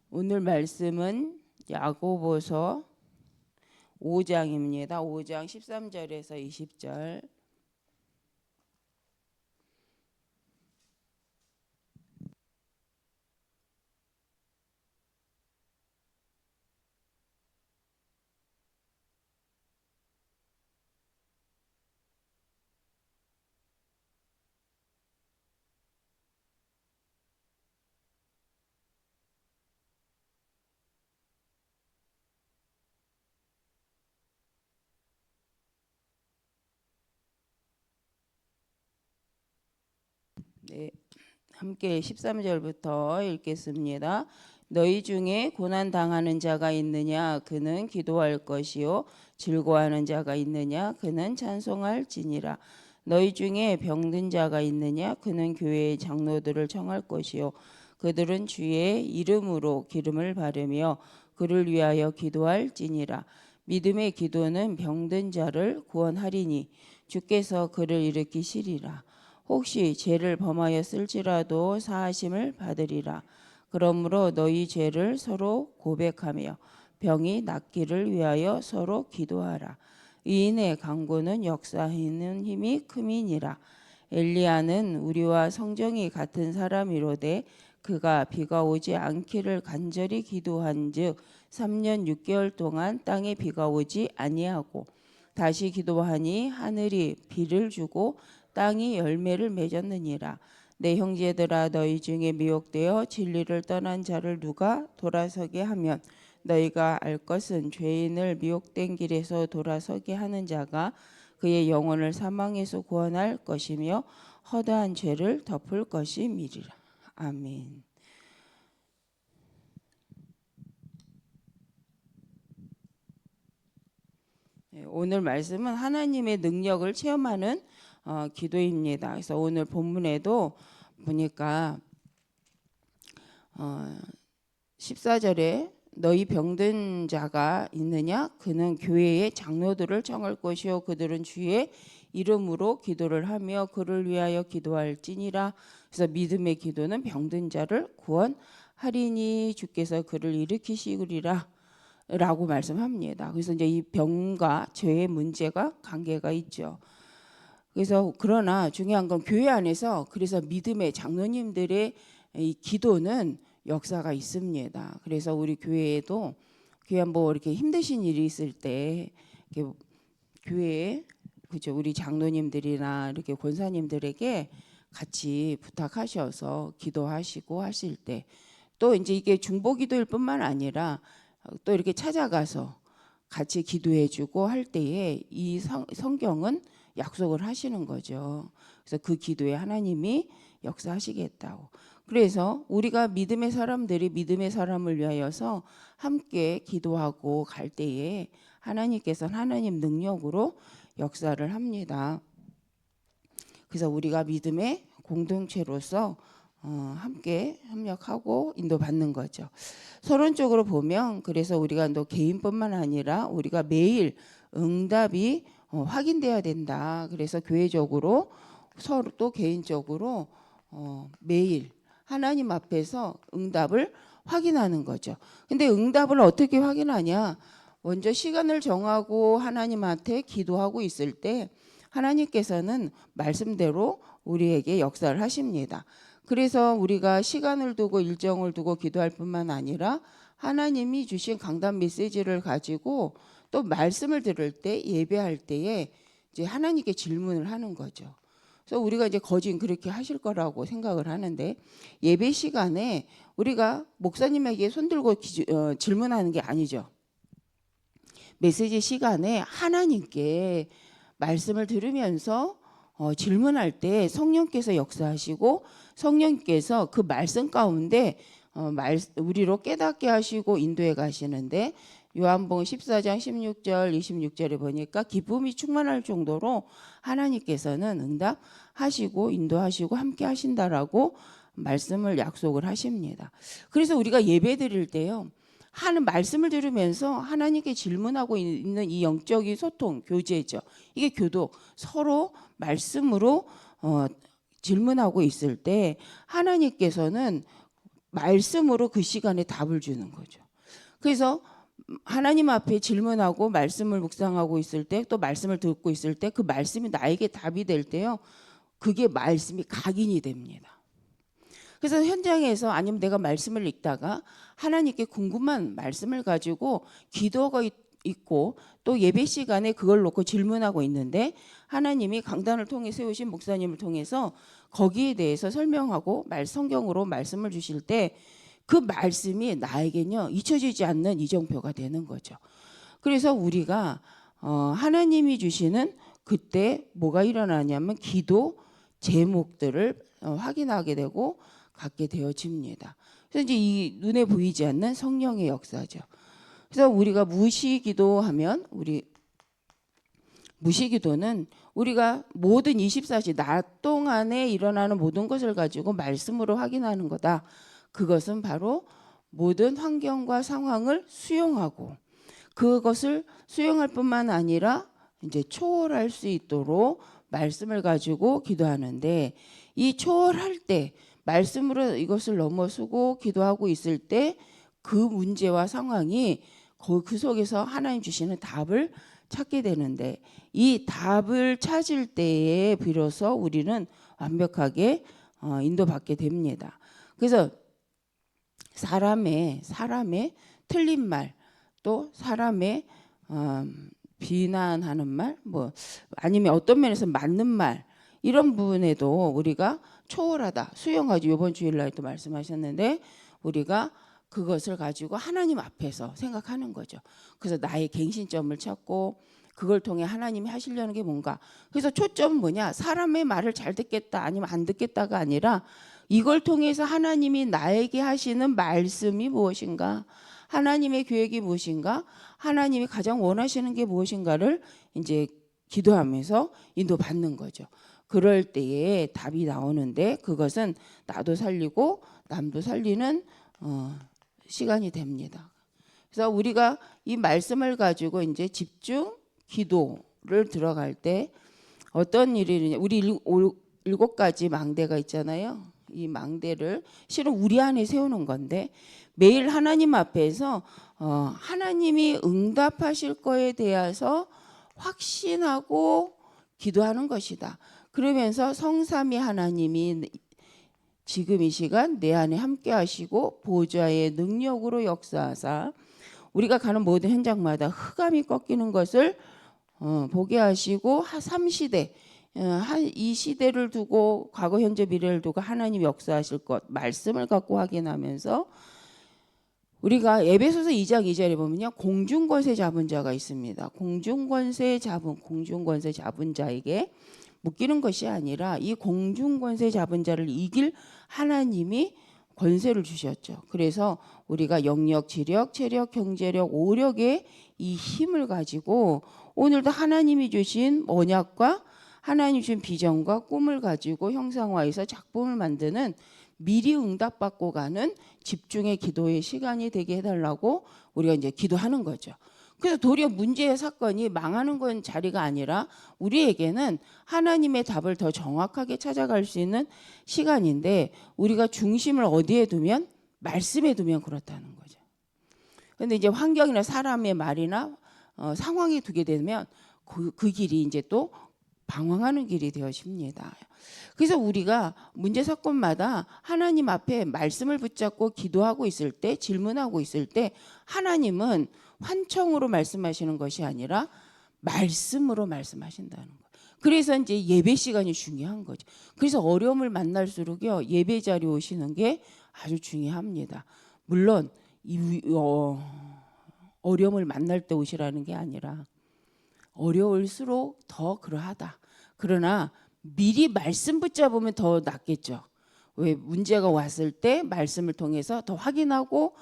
오늘 말씀은 야고보서 5장입니다. 5장 13절에서 20절. 네, 함께 13절부터 읽겠습니다. 너희 중에 고난 당하는 자가 있느냐? 그는 기도할 것이요. 즐거워하는 자가 있느냐? 그는 찬송할지니라. 너희 중에 병든 자가 있느냐? 그는 교회의 장로들을 청할 것이요. 그들은 주의 이름으로 기름을 바르며 그를 위하여 기도할지니라. 믿음의 기도는 병든 자를 구원하리니 주께서 그를 일으키시리라. 혹시 죄를 범하였을지라도 사하심을 받으리라. 그러므로 너희 죄를 서로 고백하며 병이 낫기를 위하여 서로 기도하라. 의인의 간구는 역사하는 힘이 큼이니라. 엘리야는 우리와 성정이 같은 사람이로되 그가 비가 오지 않기를 간절히 기도한즉 3년 6개월 동안 땅에 비가 오지 아니하고 다시 기도하니 하늘이 비를 주고 땅이 열매를 맺었느니라. 내 형제들아, 너희 중에 미혹되어 진리를 떠난 자를 누가 돌아서게 하면 너희가 알 것은 죄인을 미혹된 길에서 돌아서게 하는 자가 그의 영혼을 사망에서 구원할 것이며 허다한 죄를 덮을 것임이리라. 아멘. 오늘 말씀은 하나님의 능력을 체험하는 기도입니다. 그래서 오늘 본문에도 보니까 14절에 너희 병든 자가 있느냐? 그는 교회의 장로들을 청할 것이요 그들은 주의 이름으로 기도를 하며 그를 위하여 기도할지니라. 그래서 믿음의 기도는 병든 자를 구원하리니 주께서 그를 일으키시리라 라고 말씀합니다. 그래서 이제 이 병과 죄의 문제가 관계가 있죠. 그래서 그러나 중요한 건 교회 안에서 그래서 믿음의 장로님들의 이 기도는 역사가 있습니다. 그래서 우리 교회에도 교회 뭐 이렇게 힘드신 일이 있을 때 교회에 그죠 우리 장로님들이나 이렇게 권사님들에게 같이 부탁하셔서 기도하시고 하실 때 또 이제 이게 중보기도일 뿐만 아니라 또 이렇게 찾아가서 같이 기도해주고 할 때에 이 성경은 약속을 하시는 거죠. 그래서 그 기도에 하나님이 역사하시겠다고. 그래서 우리가 믿음의 사람들이 믿음의 사람을 위하여서 함께 기도하고 갈 때에 하나님께서는 하나님 능력으로 역사를 합니다. 그래서 우리가 믿음의 공동체로서 함께 협력하고 인도받는 거죠. 서론적으로 보면 그래서 우리가 또 개인뿐만 아니라 우리가 매일 응답이 확인돼야 된다. 그래서 교회적으로 서로 또 개인적으로 매일 하나님 앞에서 응답을 확인하는 거죠. 근데 응답을 어떻게 확인하냐? 먼저 시간을 정하고 하나님한테 기도하고 있을 때 하나님께서는 말씀대로 우리에게 역사를 하십니다. 그래서 우리가 시간을 두고 일정을 두고 기도할 뿐만 아니라 하나님이 주신 강단 메시지를 가지고 또 말씀을 들을 때 예배할 때에 이제 하나님께 질문을 하는 거죠. 그래서 우리가 이제 거진 그렇게 하실 거라고 생각을 하는데 예배 시간에 우리가 목사님에게 손들고 질문하는 게 아니죠. 메시지 시간에 하나님께 말씀을 들으면서 질문할 때 성령께서 역사하시고 성령께서 그 말씀 가운데 우리로 깨닫게 하시고 인도해 가시는데 요한복음 14장 16절 26절에 보니까 기쁨이 충만할 정도로 하나님께서는 응답하시고 인도하시고 함께 하신다라고 말씀을 약속을 하십니다. 그래서 우리가 예배 드릴 때요. 하는 말씀을 들으면서 하나님께 질문하고 있는 이 영적인 소통, 교제죠. 이게 교도 서로 말씀으로 질문하고 있을 때 하나님께서는 말씀으로 그 시간에 답을 주는 거죠. 그래서 하나님 앞에 질문하고 말씀을 묵상하고 있을 때, 또 말씀을 듣고 있을 때 그 말씀이 나에게 답이 될 때요, 그게 말씀이 각인이 됩니다. 그래서 현장에서, 아니면 내가 말씀을 읽다가 하나님께 궁금한 말씀을 가지고 기도가 있고 또 예배 시간에 그걸 놓고 질문하고 있는데, 하나님이 강단을 통해 세우신 목사님을 통해서 거기에 대해서 설명하고 성경으로 말씀을 주실 때 그 말씀이 나에게는요 잊혀지지 않는 이정표가 되는 거죠. 그래서 우리가 하나님이 주시는, 그때 뭐가 일어나냐면 기도 제목들을 확인하게 되고 갖게 되어집니다. 그래서 이제 이 눈에 보이지 않는 성령의 역사죠. 그래서 우리가 무시기도하면, 무시기도는 우리가 모든 24시 낮 동안에 일어나는 모든 것을 가지고 말씀으로 확인하는 거다. 그것은 바로 모든 환경과 상황을 수용하고 그것을 수용할 뿐만 아니라 이제 초월할 수 있도록 말씀을 가지고 기도하는데, 이 초월할 때 말씀으로 이것을 넘어서고 기도하고 있을 때 그 문제와 상황이 그 속에서 하나님 주시는 답을 찾게 되는데, 이 답을 찾을 때에 비로소 우리는 완벽하게 인도받게 됩니다. 그래서 사람의 틀린 말, 또 사람의 비난하는 말, 뭐 아니면 어떤 면에서 맞는 말, 이런 부분에도 우리가 초월하다, 수용하지, 이번 주일날도 말씀하셨는데 우리가 그것을 가지고 하나님 앞에서 생각하는 거죠. 그래서 나의 갱신점을 찾고 그걸 통해 하나님이 하시려는 게 뭔가. 그래서 초점은 뭐냐, 사람의 말을 잘 듣겠다 아니면 안 듣겠다가 아니라 이걸 통해서 하나님이 나에게 하시는 말씀이 무엇인가, 하나님의 계획이 무엇인가, 하나님이 가장 원하시는 게 무엇인가를 이제 기도하면서 인도받는 거죠. 그럴 때에 답이 나오는데, 그것은 나도 살리고 남도 살리는 시간이 됩니다. 그래서 우리가 이 말씀을 가지고 이제 집중 기도를 들어갈 때 어떤 일이, 우리 7가지 망대가 있잖아요. 이 망대를 실은 우리 안에 세우는 건데, 매일 하나님 앞에서 하나님이 응답하실 거에 대해서 확신하고 기도하는 것이다. 그러면서 성삼위 하나님이 지금 이 시간 내 안에 함께 하시고 보좌의 능력으로 역사하사 우리가 가는 모든 현장마다 흑암이 꺾이는 것을 보게 하시고, 3시대, 이 시대를 두고 과거 현재 미래를 두고 하나님 역사하실 것 말씀을 갖고 확인하면서, 우리가 에베소서 2장 2절에 보면요, 공중권세 잡은 자가 있습니다. 공중권세 잡은 자에게 묶이는 것이 아니라 이 공중권세 잡은 자를 이길 하나님이 권세를 주셨죠. 그래서 우리가 영력, 지력, 체력, 경제력, 오력의 이 힘을 가지고 오늘도 하나님이 주신 언약과 하나님 주신 비전과 꿈을 가지고 형상화해서 작품을 만드는, 미리 응답받고 가는 집중의 기도의 시간이 되게 해달라고 우리가 이제 기도하는 거죠. 그래서 도리어 문제의 사건이 망하는 건 자리가 아니라 우리에게는 하나님의 답을 더 정확하게 찾아갈 수 있는 시간인데, 우리가 중심을 어디에 두면, 말씀에 두면 그렇다는 거죠. 그런데 이제 환경이나 사람의 말이나 상황에 두게 되면 그 길이 이제 또 방황하는 길이 되어집니다. 그래서 우리가 문제 사건마다 하나님 앞에 말씀을 붙잡고 기도하고 있을 때, 질문하고 있을 때 하나님은 환청으로 말씀하시는 것이 아니라 말씀으로 말씀하신다는 거예요. 그래서 이제 예배 시간이 중요한 거죠. 그래서 어려움을 만날수록요, 예배 자리에 오시는 게 아주 중요합니다. 물론 어려움을 만날 때 오시라는 게 아니라 어려울수록 더 그러하다. 그러나 미리 말씀 붙잡으면 더 낫겠죠. 왜, 문제가 왔을 때 말씀을 통해서 더 확인하고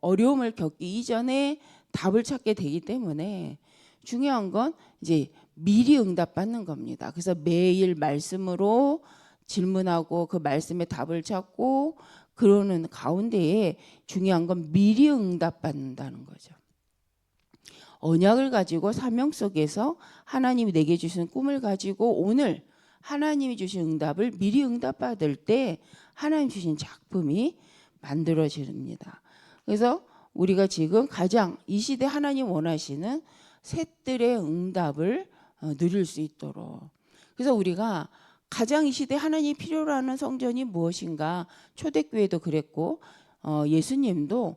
어려움을 겪기 이전에 답을 찾게 되기 때문에 중요한 건 이제 미리 응답받는 겁니다. 그래서 매일 말씀으로 질문하고 그 말씀의 답을 찾고 그러는 가운데에 중요한 건 미리 응답받는다는 거죠. 언약을 가지고 사명 속에서 하나님이 내게 주신 꿈을 가지고 오늘 하나님이 주신 응답을 미리 응답받을 때 하나님 주신 작품이 만들어집니다. 그래서 우리가 지금 가장 이 시대 하나님 원하시는 셋들의 응답을 누릴 수 있도록. 그래서 우리가 가장 이 시대 하나님이 필요로 하는 성전이 무엇인가. 초대교회도 그랬고 예수님도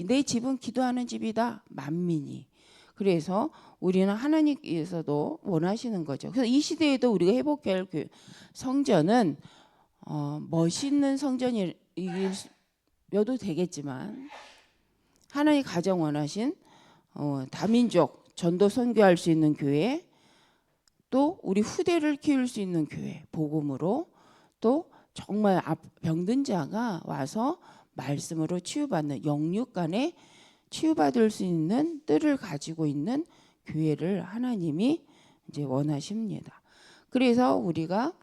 내 집은 기도하는 집이다. 만민이. 그래서 우리는 하나님께서도 원하시는 거죠. 그래서 이 시대에도 우리가 회복해야 할 성전은 멋있는 성전이어도 되겠지만 하나님 가장 원하신 다민족 전도 선교할 수 있는 교회, 또 우리 후대를 키울 수 있는 교회, 복음으로, 또 정말 병든 자가 와서 말씀으로 치유받는 영육간에 치유받을 수 있는 뜰을 가지고 있는 교회를 하나님이 이제 원하십니다. 그래서 우리가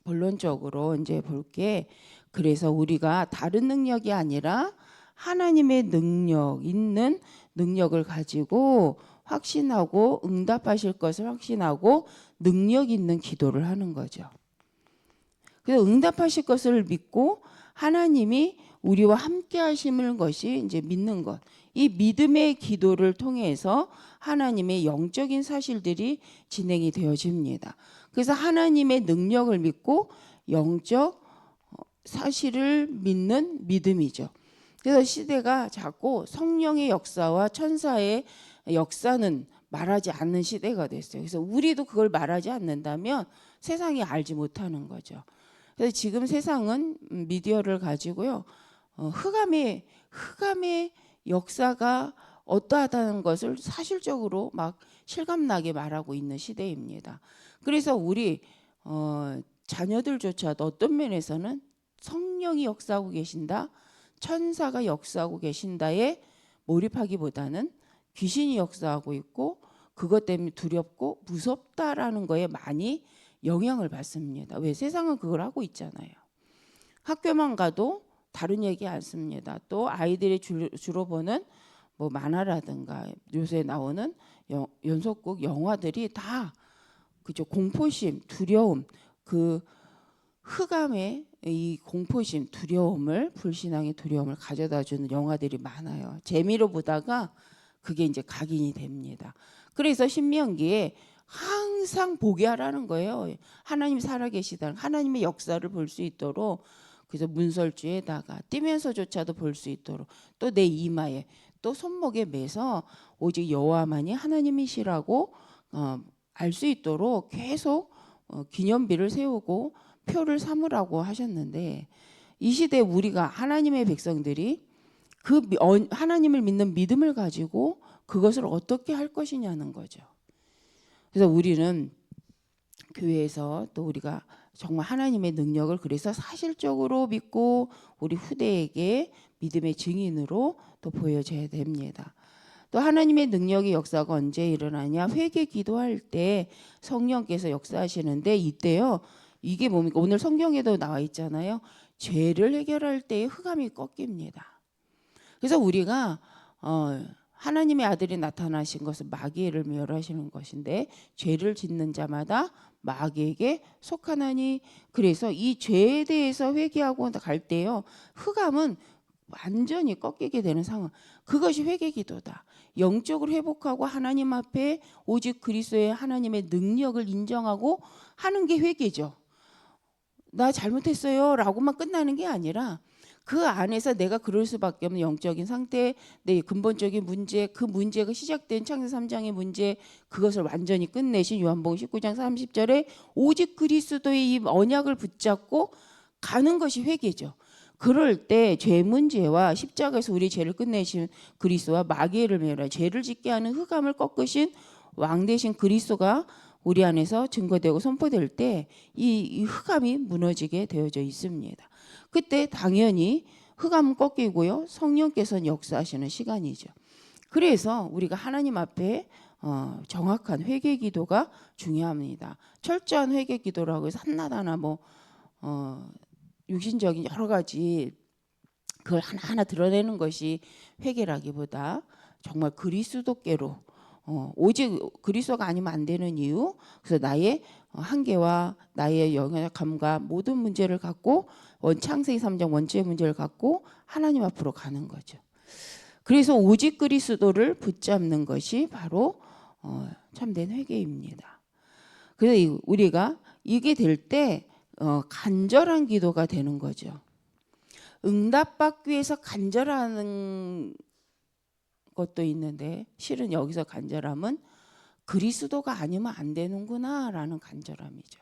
본론적으로 이제 볼게, 그래서 우리가 다른 능력이 아니라 하나님의 능력 있는 능력을 가지고 확신하고 응답하실 것을 확신하고 능력 있는 기도를 하는 거죠. 그래서 응답하실 것을 믿고 하나님이 우리와 함께 하시는 것이 이제 믿는 것. 이 믿음의 기도를 통해서 하나님의 영적인 사실들이 진행이 되어집니다. 그래서 하나님의 능력을 믿고 영적 사실을 믿는 믿음이죠. 그래서 시대가 자꾸 성령의 역사와 천사의 역사는 말하지 않는 시대가 됐어요. 그래서 우리도 그걸 말하지 않는다면 세상이 알지 못하는 거죠. 그래서 지금 세상은 미디어를 가지고요, 흑암의 역사가 어떠하다는 것을 사실적으로 막 실감나게 말하고 있는 시대입니다. 그래서 우리 자녀들조차도 어떤 면에서는 성령이 역사하고 계신다, 천사가 역사하고 계신다에 몰입하기보다는 귀신이 역사하고 있고 그것 때문에 두렵고 무섭다라는 거에 많이 영향을 받습니다. 왜? 세상은 그걸 하고 있잖아요. 학교만 가도 다른 얘기 안 씁니다. 또 아이들이 주로 보는 뭐 만화라든가 요새 나오는 연속극 영화들이 다 그죠, 공포심, 두려움, 그 흑암의 이 공포심, 두려움을, 불신앙의 두려움을 가져다주는 영화들이 많아요. 재미로 보다가 그게 이제 각인이 됩니다. 그래서 신명기에 항상 보게 하라는 거예요. 하나님 살아계시다는, 하나님의 역사를 볼 수 있도록. 그래서 문설주에다가 뛰면서조차도 볼 수 있도록, 또 내 이마에, 또 손목에 매서 오직 여호와만이 하나님이시라고 알 수 있도록 계속 기념비를 세우고 표를 삼으라고 하셨는데, 이 시대에 우리가 하나님의 백성들이 그 하나님을 믿는 믿음을 가지고 그것을 어떻게 할 것이냐는 거죠. 그래서 우리는 교회에서 또 우리가 정말 하나님의 능력을 그래서 사실적으로 믿고 우리 후대에게 믿음의 증인으로 또 보여줘야 됩니다. 또 하나님의 능력의 역사가 언제 일어나냐? 회개 기도할 때 성령께서 역사하시는데, 이때요, 이게 뭡니까? 오늘 성경에도 나와 있잖아요. 죄를 해결할 때에 흑암이 꺾입니다. 그래서 우리가 하나님의 아들이 나타나신 것은 마귀를 멸하시는 것인데, 죄를 짓는 자마다 마귀에게 속하나니, 그래서 이 죄에 대해서 회개하고 갈 때요, 흑암은 완전히 꺾이게 되는 상황. 그것이 회개기도다. 영적으로 회복하고 하나님 앞에 오직 그리스도의 하나님의 능력을 인정하고 하는 게 회개죠. 나 잘못했어요 라고만 끝나는 게 아니라 그 안에서 내가 그럴 수밖에 없는 영적인 상태, 내 근본적인 문제, 그 문제가 시작된 창세기 3장의 문제, 그것을 완전히 끝내신 요한복음 19장 30절에 오직 그리스도의 이 언약을 붙잡고 가는 것이 회개죠. 그럴 때 죄 문제와 십자가에서 우리 죄를 끝내신 그리스도와 마귀를 멸하 죄를 짓게 하는 흑암을 꺾으신 왕 대신 그리스도가 우리 안에서 증거되고 선포될 때 이 흑암이 무너지게 되어져 있습니다. 그때 당연히 흑암은 꺾이고요, 성령께서는 역사하시는 시간이죠. 그래서 우리가 하나님 앞에 정확한 회개 기도가 중요합니다. 철저한 회개 기도라고 해서 한나다나 뭐 육신적인 여러 가지 그걸 하나하나 드러내는 것이 회개라기보다 정말 그리스도께로 오직 그리스도가 아니면 안 되는 이유. 그래서 나의 한계와 나의 연약함과 모든 문제를 갖고 창세기 3장 원죄의 문제를 갖고 하나님 앞으로 가는 거죠. 그래서 오직 그리스도를 붙잡는 것이 바로 참된 회개입니다. 그래서 우리가 이게 될 때 간절한 기도가 되는 거죠. 응답받기 위해서 간절하는 것도 있는데 실은 여기서 간절함은 그리스도가 아니면 안 되는구나 라는 간절함이죠.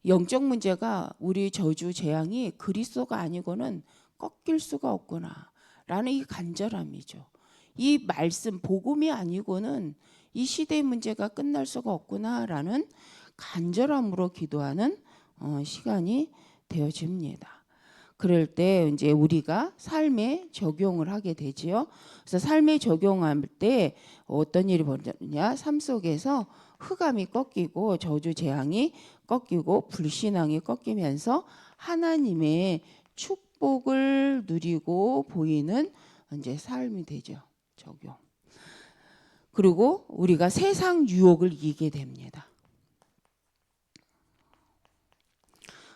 영적 문제가 우리 저주 재앙이 그리스도가 아니고는 꺾일 수가 없구나 라는 이 간절함이죠. 이 말씀 복음이 아니고는 이 시대의 문제가 끝날 수가 없구나 라는 간절함으로 기도하는 시간이 되어집니다. 그럴 때 이제 우리가 삶에 적용을 하게 되지요. 그래서 삶에 적용할 때 어떤 일이 벌어지냐? 삶 속에서 흑암이 꺾이고 저주 재앙이 꺾이고 불신앙이 꺾이면서 하나님의 축복을 누리고 보이는 이제 삶이 되죠. 적용. 그리고 우리가 세상 유혹을 이기게 됩니다.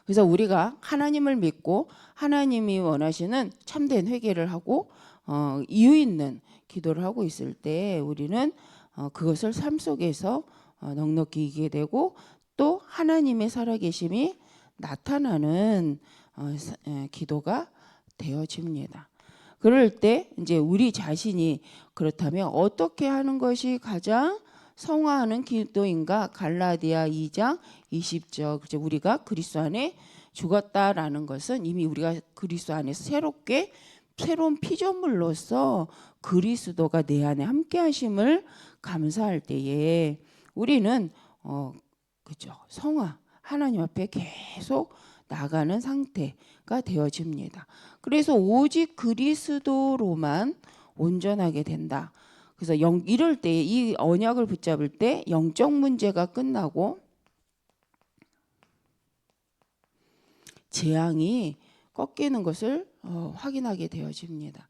그래서 우리가 하나님을 믿고 하나님이 원하시는 참된 회개를 하고 이유 있는 기도를 하고 있을 때 우리는 그것을 삶 속에서 넉넉히 이기게 되고 또 하나님의 살아계심이 나타나는 기도가 되어집니다. 그럴 때 이제 우리 자신이 그렇다면 어떻게 하는 것이 가장 성화하는 기도인가? 갈라디아 2장 20절. 그죠? 우리가 그리스도 안에 죽었다라는 것은 이미 우리가 그리스도 안에서 새로운 피조물로서 그리스도가 내 안에 함께 하심을 감사할 때에 우리는 그죠? 성화 하나님 앞에 계속 나가는 상태가 되어집니다. 그래서 오직 그리스도로만 온전하게 된다. 그래서 이럴 때 이 언약을 붙잡을 때 영적 문제가 끝나고 재앙이 꺾이는 것을 확인하게 되어집니다.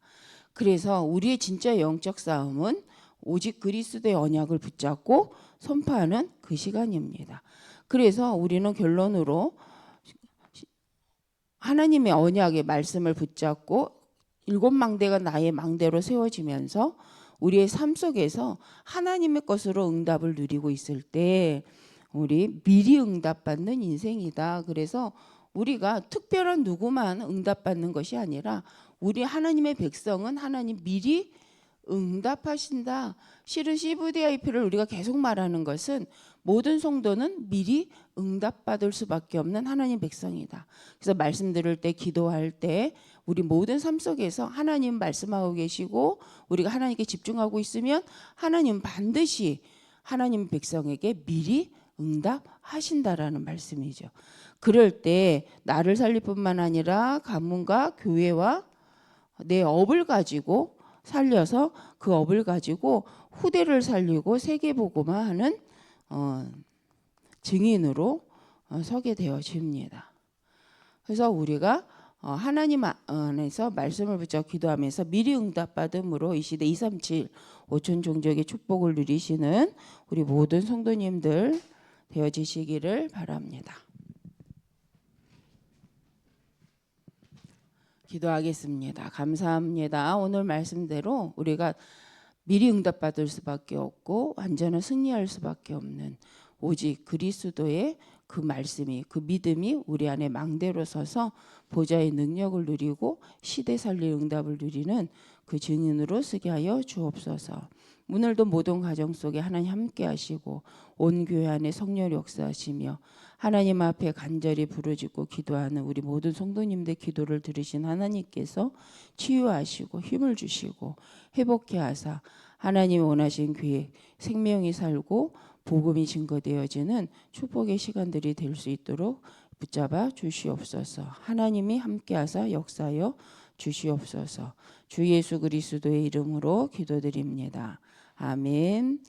그래서 우리의 진짜 영적 싸움은 오직 그리스도의 언약을 붙잡고 선포하는 그 시간입니다. 그래서 우리는 결론으로 하나님의 언약의 말씀을 붙잡고 일곱 망대가 나의 망대로 세워지면서 우리의 삶 속에서 하나님의 것으로 응답을 누리고 있을 때 우리 미리 응답받는 인생이다. 그래서 우리가 특별한 누구만 응답받는 것이 아니라 우리 하나님의 백성은 하나님 미리 응답하신다. 실은 CVDIP를 우리가 계속 말하는 것은 모든 성도는 미리 응답받을 수밖에 없는 하나님 백성이다. 그래서 말씀 들을 때 기도할 때 우리 모든 삶 속에서 하나님 말씀하고 계시고 우리가 하나님께 집중하고 있으면 하나님 반드시 하나님 백성에게 미리 응답하신다라는 말씀이죠. 그럴 때 나를 살릴 뿐만 아니라 가문과 교회와 내 업을 가지고 살려서 그 업을 가지고 후대를 살리고 세계복음화하는 증인으로 서게 되어집니다. 그래서 우리가 하나님 안에서 말씀을 붙잡고 기도하면서 미리 응답받음으로 이 시대 237 5천 종족의 축복을 누리시는 우리 모든 성도님들 되어지시기를 바랍니다. 기도하겠습니다. 감사합니다. 오늘 말씀대로 우리가 미리 응답받을 수밖에 없고 완전한 승리할 수밖에 없는 오직 그리스도의 그 말씀이 그 믿음이 우리 안에 망대로 서서 보좌의 능력을 누리고 시대 살릴 응답을 누리는 그 증인으로 쓰게 하여 주옵소서. 오늘도 모든 가정 속에 하나님 함께 하시고 온 교회 안에 성령 역사하시며 하나님 앞에 간절히 부르짖고 기도하는 우리 모든 성도님들 기도를 들으신 하나님께서 치유하시고 힘을 주시고 회복케 하사 하나님이 원하신 계획 생명이 살고 복음이 증거되어지는 축복의 시간들이 될 수 있도록 붙잡아 주시옵소서. 하나님이 함께하사 역사하여 주시옵소서. 주 예수 그리스도의 이름으로 기도드립니다. 아멘.